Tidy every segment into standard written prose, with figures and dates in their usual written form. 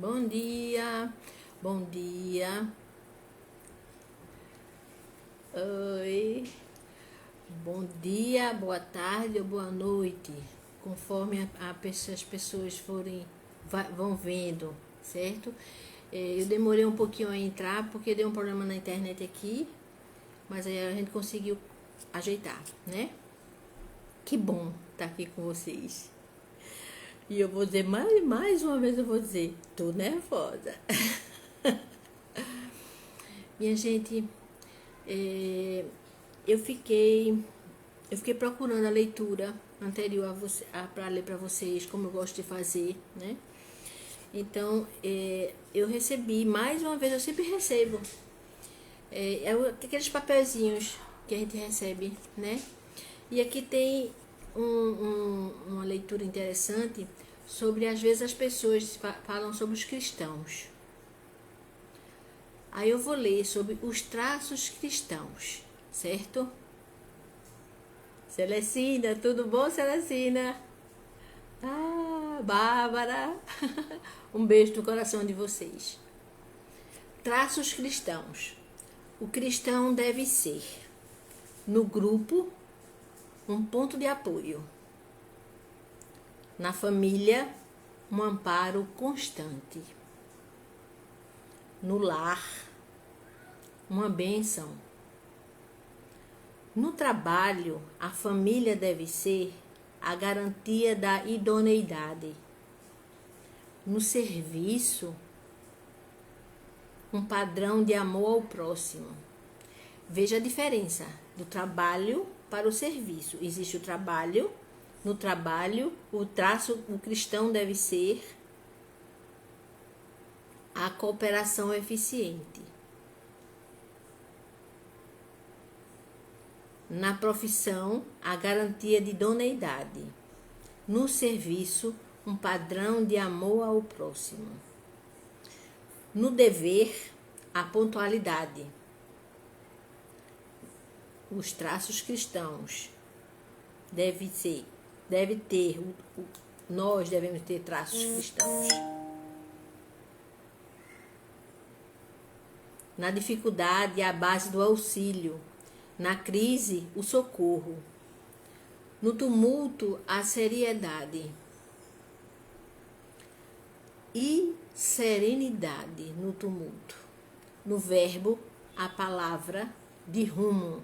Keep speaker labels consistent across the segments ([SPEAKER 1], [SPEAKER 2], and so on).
[SPEAKER 1] Bom dia, bom dia. Oi, bom dia, boa tarde ou boa noite, conforme as pessoas vão vendo, certo? Eu demorei um pouquinho a entrar porque deu um problema na internet aqui, mas aí a gente conseguiu ajeitar, né? Que bom estar aqui com vocês. E eu vou dizer, mais uma vez eu vou dizer, tô nervosa. Minha gente, eu fiquei procurando a leitura anterior a você, para ler para vocês, como eu gosto de fazer, né? Então, eu recebi, mais uma vez, eu sempre recebo, aqueles papelzinhos que a gente recebe, né? E aqui tem uma leitura interessante sobre, às vezes, as pessoas falam sobre os cristãos. Aí eu vou ler sobre os traços cristãos, certo? Celestina, tudo bom, Celestina? Ah, Bárbara. Um beijo no coração de vocês. Traços cristãos. O cristão deve ser, no grupo, um ponto de apoio. Na família, um amparo constante. No lar, uma bênção. No trabalho, a família deve ser a garantia da idoneidade. No serviço, um padrão de amor ao próximo. Veja a diferença do trabalho para o serviço. Existe o trabalho. No trabalho, o cristão deve ser a cooperação eficiente. Na profissão, a garantia de idoneidade. No serviço, um padrão de amor ao próximo. No dever, a pontualidade. Os traços cristãos nós devemos ter traços cristãos. Na dificuldade, a base do auxílio. Na crise, o socorro. No tumulto, a seriedade. E serenidade no tumulto. No verbo, a palavra de rumo.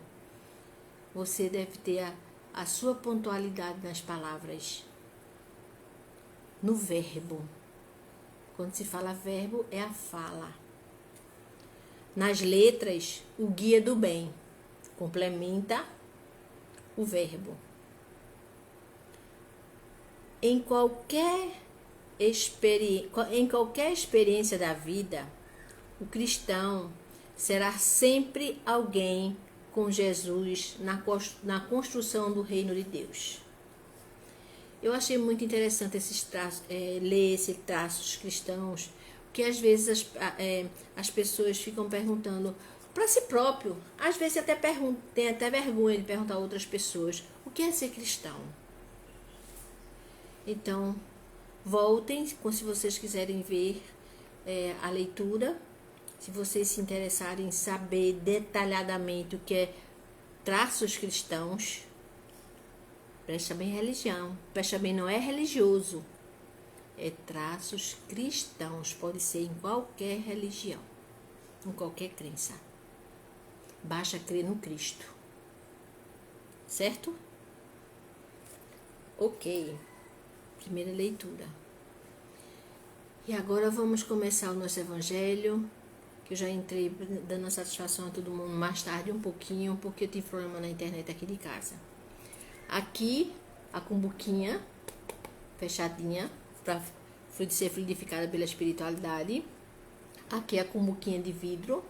[SPEAKER 1] Você deve ter a sua pontualidade nas palavras. No verbo. Quando se fala verbo, é a fala. Nas letras, o guia do bem. Complementa o verbo. Em qualquer experiência da vida, o cristão será sempre alguém com Jesus na construção do reino de Deus. Eu achei muito interessante ler esses traços cristãos, porque às vezes as pessoas ficam perguntando para si próprio, às vezes tem até vergonha de perguntar a outras pessoas o que é ser cristão. Então, voltem, se vocês quiserem ver a leitura, se vocês se interessarem em saber detalhadamente o que é traços cristãos, presta bem religião, presta bem, não é religioso, é traços cristãos, pode ser em qualquer religião, em qualquer crença. Basta crer no Cristo. Certo? Ok. Primeira leitura. E agora vamos começar o nosso evangelho, que eu já entrei dando satisfação a todo mundo mais tarde um pouquinho, porque eu tive problema na internet aqui de casa. Aqui, a cumbuquinha fechadinha, para ser fluidificada pela espiritualidade. Aqui a cumbuquinha de vidro,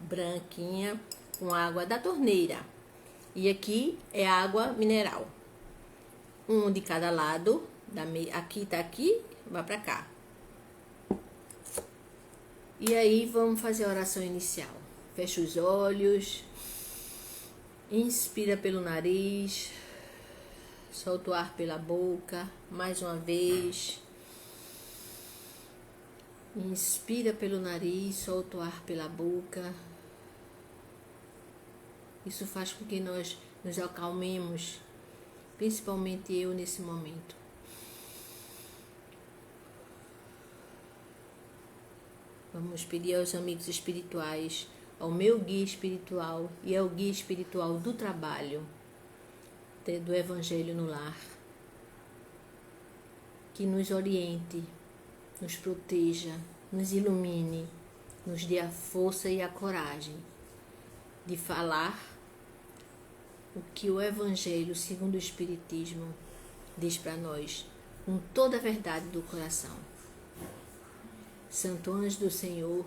[SPEAKER 1] branquinha, com água da torneira. E aqui é água mineral. Um de cada lado. Aqui tá aqui, vai pra cá. E aí vamos fazer a oração inicial. Fecha os olhos. Inspira pelo nariz. Solta o ar pela boca. Mais uma vez. Inspira pelo nariz, solta o ar pela boca. Isso faz com que nós nos acalmemos, principalmente eu nesse momento. Vamos pedir aos amigos espirituais, ao meu guia espiritual e ao guia espiritual do trabalho, do Evangelho no Lar, que nos oriente, nos proteja, nos ilumine, nos dê a força e a coragem de falar o que o Evangelho, segundo o Espiritismo, diz para nós, com toda a verdade do coração. Santo anjo do Senhor,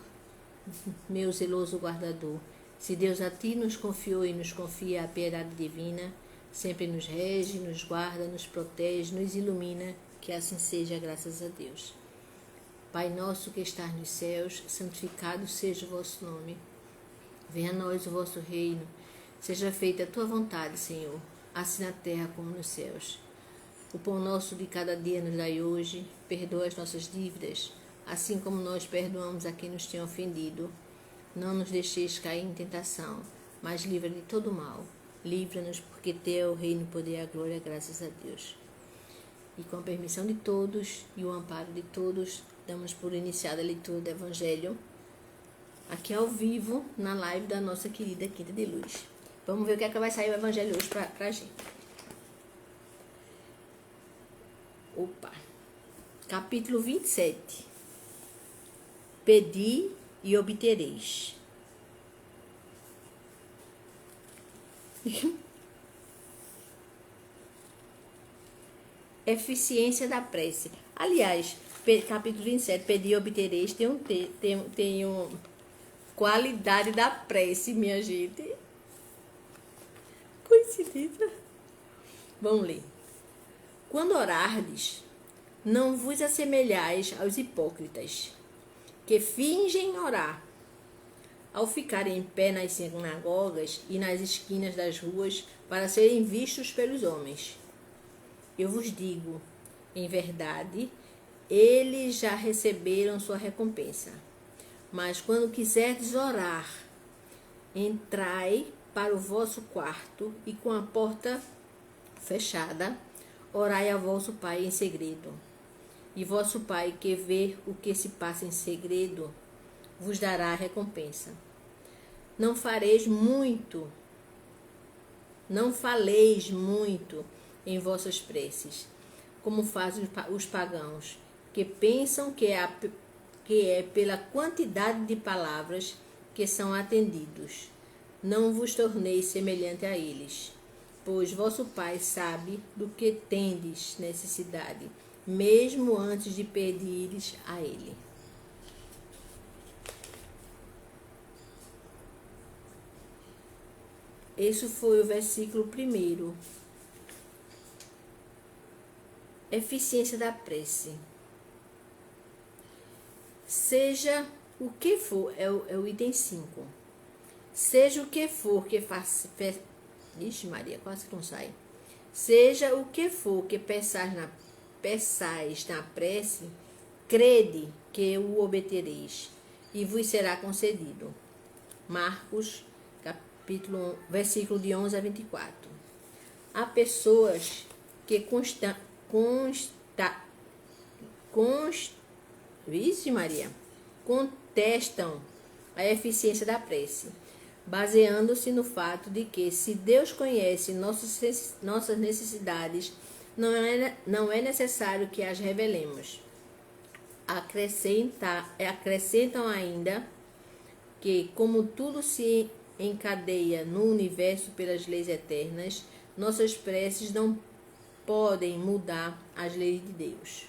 [SPEAKER 1] meu zeloso guardador, se Deus a ti nos confiou e nos confia a piedade divina, sempre nos rege, nos guarda, nos protege, nos ilumina, que assim seja, graças a Deus. Pai nosso que estás nos céus, santificado seja o vosso nome. Venha a nós o vosso reino, seja feita a tua vontade, Senhor, assim na terra como nos céus. O pão nosso de cada dia nos dai hoje, perdoa as nossas dívidas, assim como nós perdoamos a quem nos tem ofendido. Não nos deixeis cair em tentação, mas livra de todo mal. Livra-nos, porque teu é o reino, o poder e a glória, graças a Deus. E com a permissão de todos e o amparo de todos, damos por iniciada a leitura do Evangelho, aqui ao vivo, na live da nossa querida Quinta de Luz. Vamos ver o que é que vai sair o Evangelho hoje pra gente. Opa! Capítulo 27. Pedi e obtereis. Eficiência da prece. Aliás, capítulo 27, pedi e obtereis, tem qualidade da prece, minha gente. Coincidência. Vamos ler. Quando orardes, não vos assemelhais aos hipócritas, que fingem orar, ao ficarem em pé nas sinagogas e nas esquinas das ruas, para serem vistos pelos homens. Eu vos digo, em verdade, eles já receberam sua recompensa. Mas quando quiserdes orar, entrai para o vosso quarto e com a porta fechada, orai a vosso Pai em segredo. E vosso Pai, que vê o que se passa em segredo, vos dará a recompensa. Não faleis muito em vossas preces, como fazem os pagãos, que pensam que é pela quantidade de palavras que são atendidos. Não vos torneis semelhante a eles, pois vosso Pai sabe do que tendes necessidade, mesmo antes de pedires a Ele. Esse foi o versículo 1. Eficiência da prece. Seja o que for, é o item 5. Seja o que for que faça. Ixi, Maria, quase que não sai. Seja o que for que peçais na prece, crede que o obtereis, e vos será concedido. Marcos, capítulo 1, versículo de 11 a 24. Há pessoas que contestam a eficiência da prece, baseando-se no fato de que, se Deus conhece nossas necessidades, não é necessário que as revelemos. Acrescentam ainda que, como tudo se encadeia no universo pelas leis eternas, nossas preces não podem mudar as leis de Deus.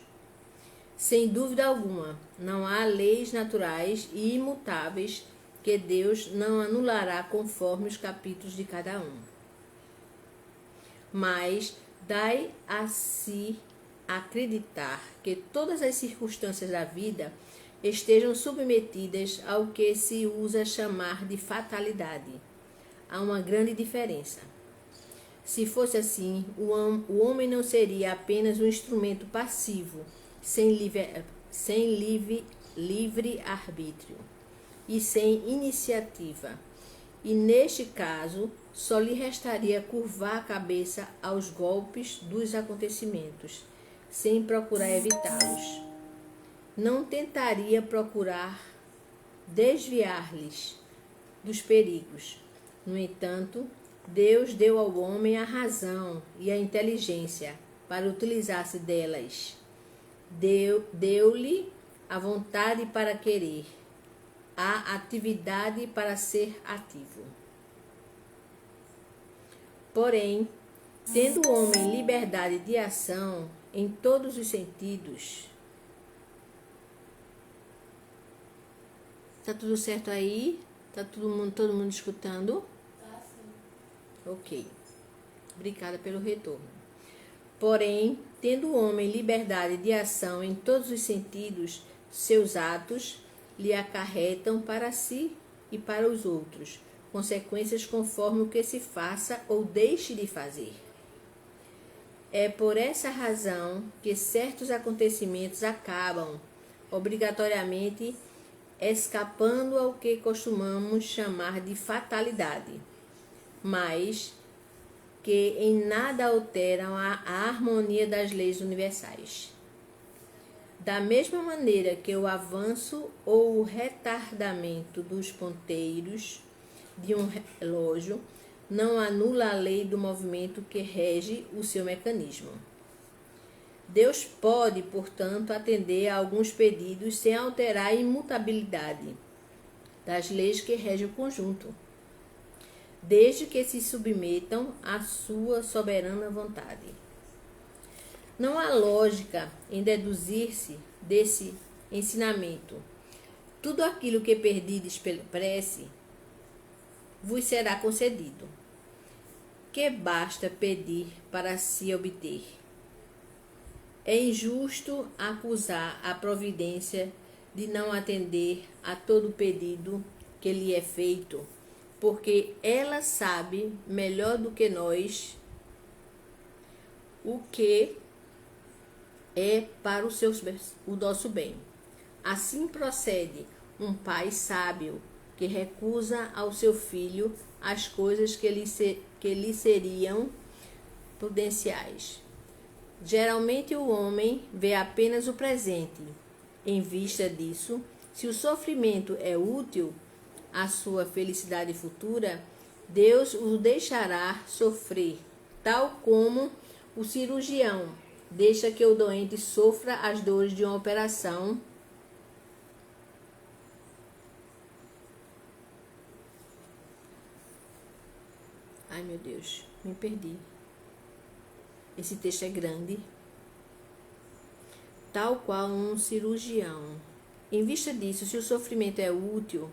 [SPEAKER 1] Sem dúvida alguma, não há leis naturais e imutáveis que Deus não anulará conforme os capítulos de cada um. Mas dai a si acreditar que todas as circunstâncias da vida estejam submetidas ao que se usa chamar de fatalidade. Há uma grande diferença. Se fosse assim, o homem não seria apenas um instrumento passivo, sem livre livre-arbítrio e sem iniciativa, e neste caso só lhe restaria curvar a cabeça aos golpes dos acontecimentos, sem procurar evitá-los. Não tentaria procurar desviar-lhes dos perigos. No entanto, Deus deu ao homem a razão e a inteligência para utilizar-se delas. Deu-lhe a vontade para querer, a atividade para ser ativo. Porém, tendo o homem liberdade de ação em todos os sentidos. Tá tudo certo aí? Tá todo mundo escutando?
[SPEAKER 2] Tá sim.
[SPEAKER 1] Ok. Obrigada pelo retorno. Porém, tendo o homem liberdade de ação em todos os sentidos, seus atos lhe acarretam para si e para os outros consequências conforme o que se faça ou deixe de fazer. É por essa razão que certos acontecimentos acabam, obrigatoriamente, escapando ao que costumamos chamar de fatalidade, mas que em nada alteram a harmonia das leis universais. Da mesma maneira que o avanço ou o retardamento dos ponteiros de um relógio não anula a lei do movimento que rege o seu mecanismo. Deus pode, portanto, atender a alguns pedidos sem alterar a imutabilidade das leis que regem o conjunto, desde que se submetam à sua soberana vontade. Não há lógica em deduzir-se desse ensinamento. Tudo aquilo que perdides pela prece vos será concedido, que basta pedir para se obter. É injusto acusar a providência de não atender a todo pedido que lhe é feito, porque ela sabe melhor do que nós o que é para o nosso bem. Assim procede um pai sábio que recusa ao seu filho as coisas que lhe seriam prudenciais. Geralmente o homem vê apenas o presente. Em vista disso, se o sofrimento é útil à sua felicidade futura, Deus o deixará sofrer, tal como o cirurgião deixa que o doente sofra as dores de uma operação. Ai, meu Deus, me perdi. Esse texto é grande. Tal qual um cirurgião. Em vista disso, se o sofrimento é útil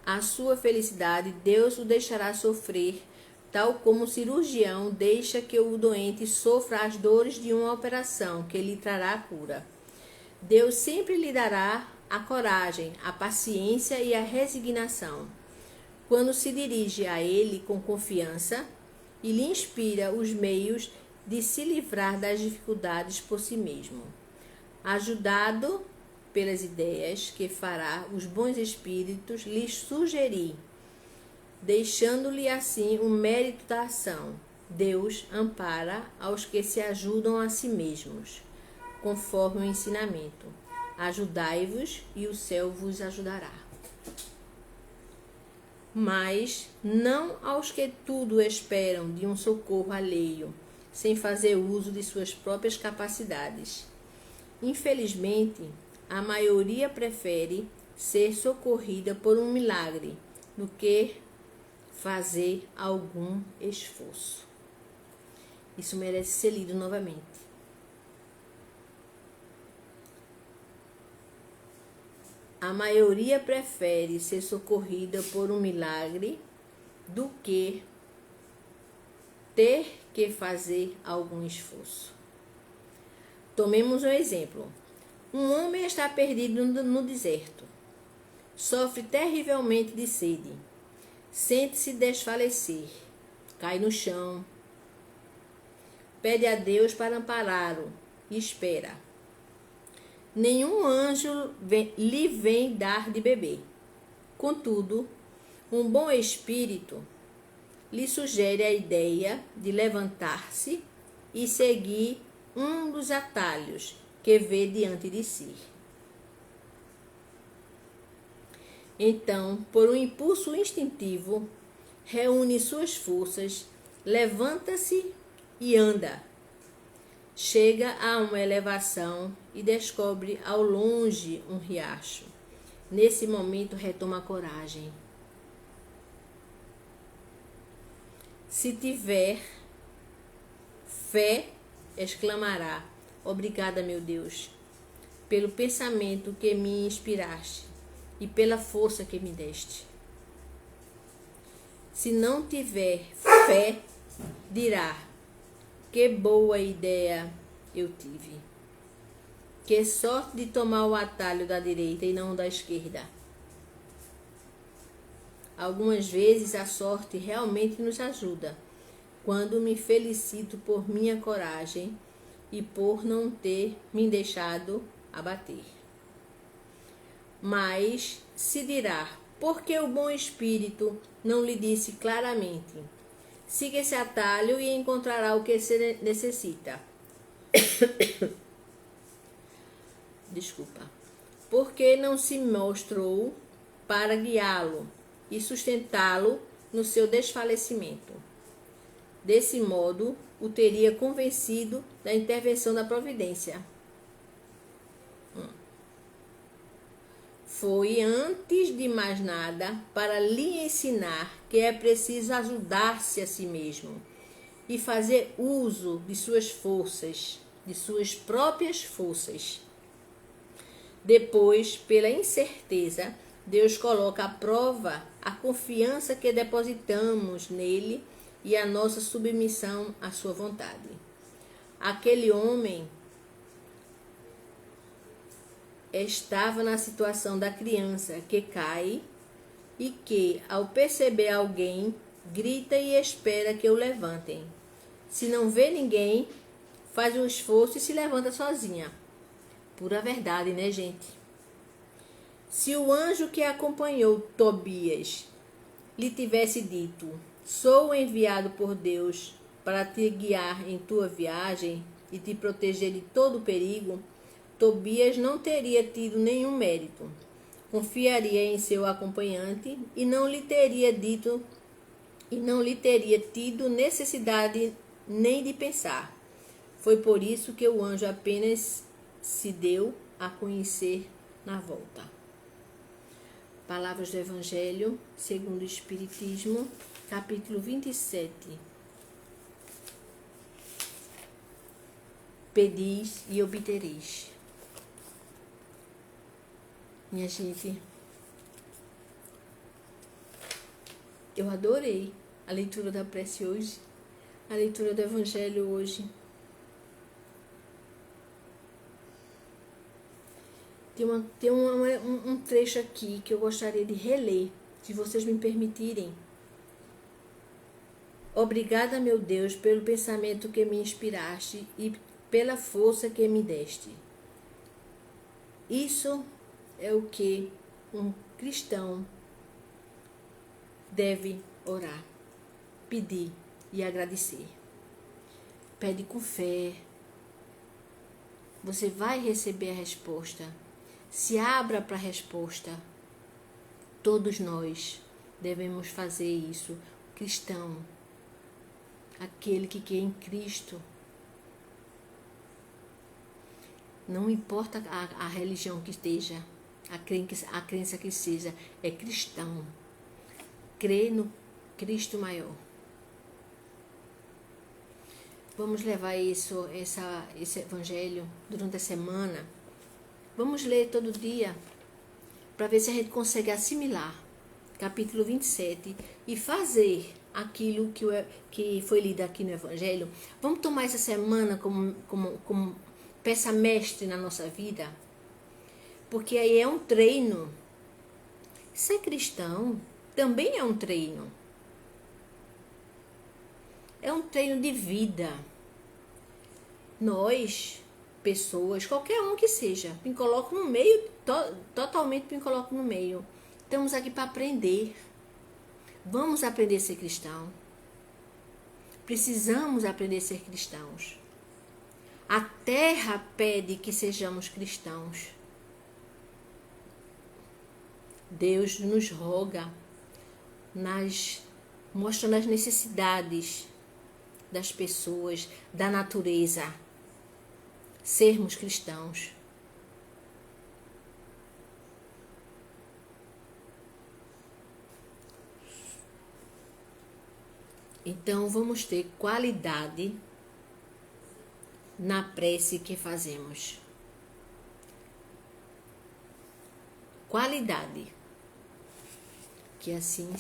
[SPEAKER 1] à sua felicidade, Deus o deixará sofrer, tal como o cirurgião deixa que o doente sofra as dores de uma operação que lhe trará a cura. Deus sempre lhe dará a coragem, a paciência e a resignação, quando se dirige a ele com confiança e lhe inspira os meios de se livrar das dificuldades por si mesmo, ajudado pelas ideias que fará os bons espíritos lhe sugerir, deixando-lhe assim o mérito da ação. Deus ampara aos que se ajudam a si mesmos, conforme o ensinamento. Ajudai-vos e o céu vos ajudará. Mas não aos que tudo esperam de um socorro alheio, sem fazer uso de suas próprias capacidades. Infelizmente, a maioria prefere ser socorrida por um milagre do que fazer algum esforço. Isso merece ser lido novamente. A maioria prefere ser socorrida por um milagre do que ter que fazer algum esforço. Tomemos um exemplo. Um homem está perdido no deserto. Sofre terrivelmente de sede. Sente-se desfalecer. Cai no chão. Pede a Deus para ampará-lo e espera. nenhum anjo lhe vem dar de beber. Contudo, um bom espírito lhe sugere a ideia de levantar-se e seguir um dos atalhos que vê diante de si. Então, por um impulso instintivo, reúne suas forças, levanta-se e anda. Chega a uma elevação e descobre ao longe um riacho. Nesse momento, retoma a coragem. Se tiver fé, exclamará: obrigada, meu Deus, pelo pensamento que me inspiraste e pela força que me deste. Se não tiver fé, dirá: que boa ideia eu tive. Que sorte de tomar o atalho da direita e não da esquerda. Algumas vezes a sorte realmente nos ajuda, quando me felicito por minha coragem e por não ter me deixado abater. Mas se dirá: por que o bom espírito não lhe disse claramente: siga esse atalho e encontrará o que se necessita? Desculpa. Porque não se mostrou para guiá-lo e sustentá-lo no seu desfalecimento. Desse modo, o teria convencido da intervenção da providência. Foi, antes de mais nada, para lhe ensinar que é preciso ajudar-se a si mesmo e fazer uso de suas forças, de suas próprias forças. Depois, pela incerteza, Deus coloca à prova a confiança que depositamos nele e a nossa submissão à sua vontade. Aquele homem estava na situação da criança que cai e que, ao perceber alguém, grita e espera que o levantem. Se não vê ninguém, faz um esforço e se levanta sozinha. Pura verdade, né, gente? Se o anjo que acompanhou Tobias lhe tivesse dito: sou enviado por Deus para te guiar em tua viagem e te proteger de todo perigo, Tobias não teria tido nenhum mérito. Confiaria em seu acompanhante e não lhe teria tido necessidade nem de pensar. Foi por isso que o anjo apenas se deu a conhecer na volta. Palavras do Evangelho segundo o Espiritismo, capítulo 27. Pedis e obtereis. Minha gente, eu adorei a leitura da prece hoje, a leitura do Evangelho hoje. Tem um trecho aqui que eu gostaria de reler, se vocês me permitirem. Obrigada, meu Deus, pelo pensamento que me inspiraste e pela força que me deste. Isso é o que um cristão deve orar, pedir e agradecer. Pede com fé. Você vai receber a resposta. Se abra para a resposta. Todos nós devemos fazer isso. O cristão, aquele que quer em Cristo. Não importa a religião que esteja, a crença que seja, é cristão. Crê no Cristo maior. Vamos levar esse evangelho durante a semana. Vamos ler todo dia para ver se a gente consegue assimilar capítulo 27 e fazer aquilo que foi lido aqui no evangelho. Vamos tomar essa semana como peça mestre na nossa vida, porque aí é um treino. Ser cristão também é um treino. É um treino de vida. Nós pessoas, qualquer um que seja, me coloco no meio, totalmente me coloco no meio. Estamos aqui para aprender. Vamos aprender a ser cristão. Precisamos aprender a ser cristãos. A terra pede que sejamos cristãos. Deus nos roga, mostrando as necessidades das pessoas, da natureza. Sermos cristãos. Então, vamos ter qualidade na prece que fazemos. Qualidade. Que assim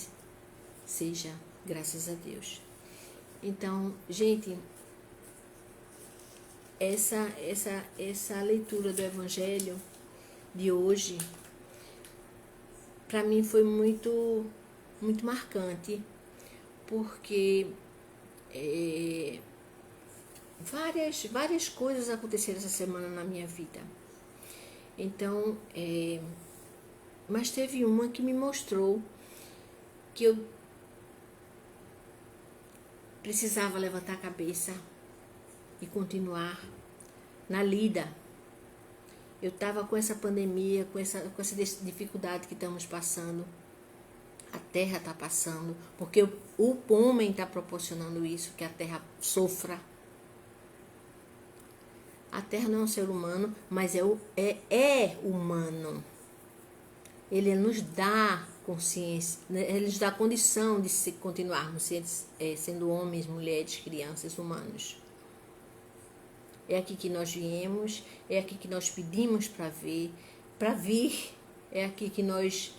[SPEAKER 1] seja, graças a Deus. Então, gente, essa leitura do Evangelho de hoje, para mim foi muito marcante, porque várias coisas aconteceram essa semana na minha vida. Então, mas teve uma que me mostrou que eu precisava levantar a cabeça e continuar na lida. Eu estava com essa pandemia, com essa dificuldade que estamos passando. A terra está passando, porque o homem está proporcionando isso, que a terra sofra. A terra não é um ser humano, mas é humano. Ele nos dá consciência, ele nos dá a condição de continuarmos sendo homens, mulheres, crianças, humanos. É aqui que nós viemos, é aqui que nós pedimos para vir, é aqui que nós,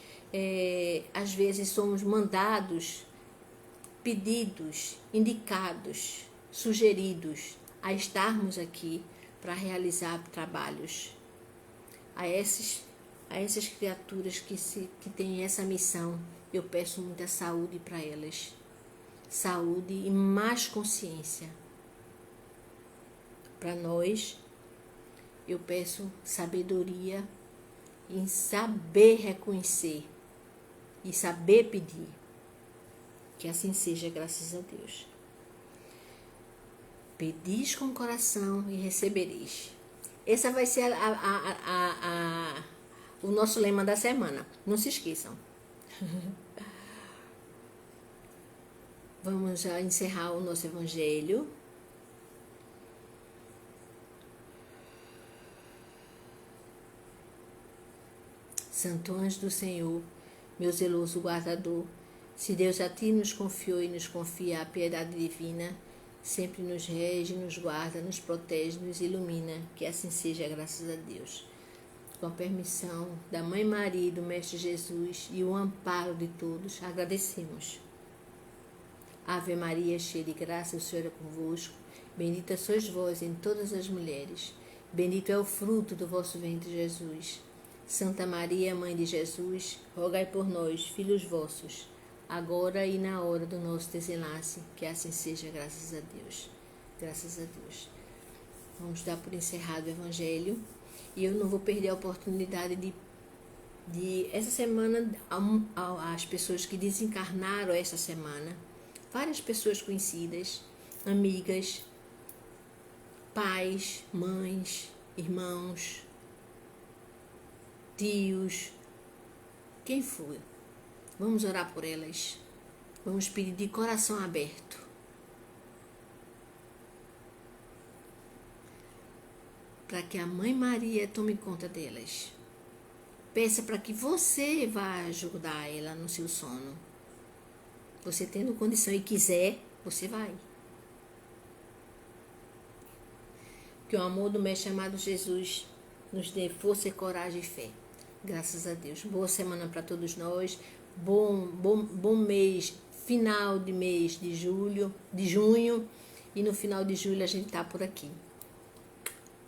[SPEAKER 1] às vezes, somos mandados, pedidos, indicados, sugeridos a estarmos aqui para realizar trabalhos. A essas criaturas que têm essa missão, eu peço muita saúde para elas. Saúde e mais consciência. Para nós, eu peço sabedoria em saber reconhecer e saber pedir. Que assim seja, graças a Deus. Pedis com o coração e recebereis. Essa vai ser o nosso lema da semana. Não se esqueçam. Vamos já encerrar o nosso evangelho. Santo anjo do Senhor, meu zeloso guardador, se Deus a ti nos confiou e nos confia a piedade divina, sempre nos rege, nos guarda, nos protege, nos ilumina, que assim seja, graças a Deus. Com a permissão da Mãe Maria e do Mestre Jesus e o amparo de todos, agradecemos. Ave Maria, cheia de graça, o Senhor é convosco. Bendita sois vós em todas as mulheres. Bendito é o fruto do vosso ventre, Jesus. Santa Maria, Mãe de Jesus, rogai por nós, filhos vossos, agora e na hora do nosso desenlace, que assim seja, graças a Deus. Graças a Deus. Vamos dar por encerrado o Evangelho. E eu não vou perder a oportunidade de essa semana, as pessoas que desencarnaram essa semana, várias pessoas conhecidas, amigas, pais, mães, irmãos, tios, quem for. Vamos orar por elas. Vamos pedir de coração aberto. Para que a Mãe Maria tome conta delas. Peça para que você vá ajudar ela no seu sono. Você tendo condição e quiser, você vai. Que o amor do Mestre amado Jesus nos dê força, coragem e fé. Graças a Deus. Boa semana para todos nós. Bom mês, final de mês de junho. E no final de julho a gente tá por aqui.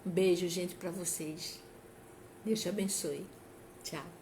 [SPEAKER 1] Um beijo, gente, para vocês. Deus te abençoe. Tchau.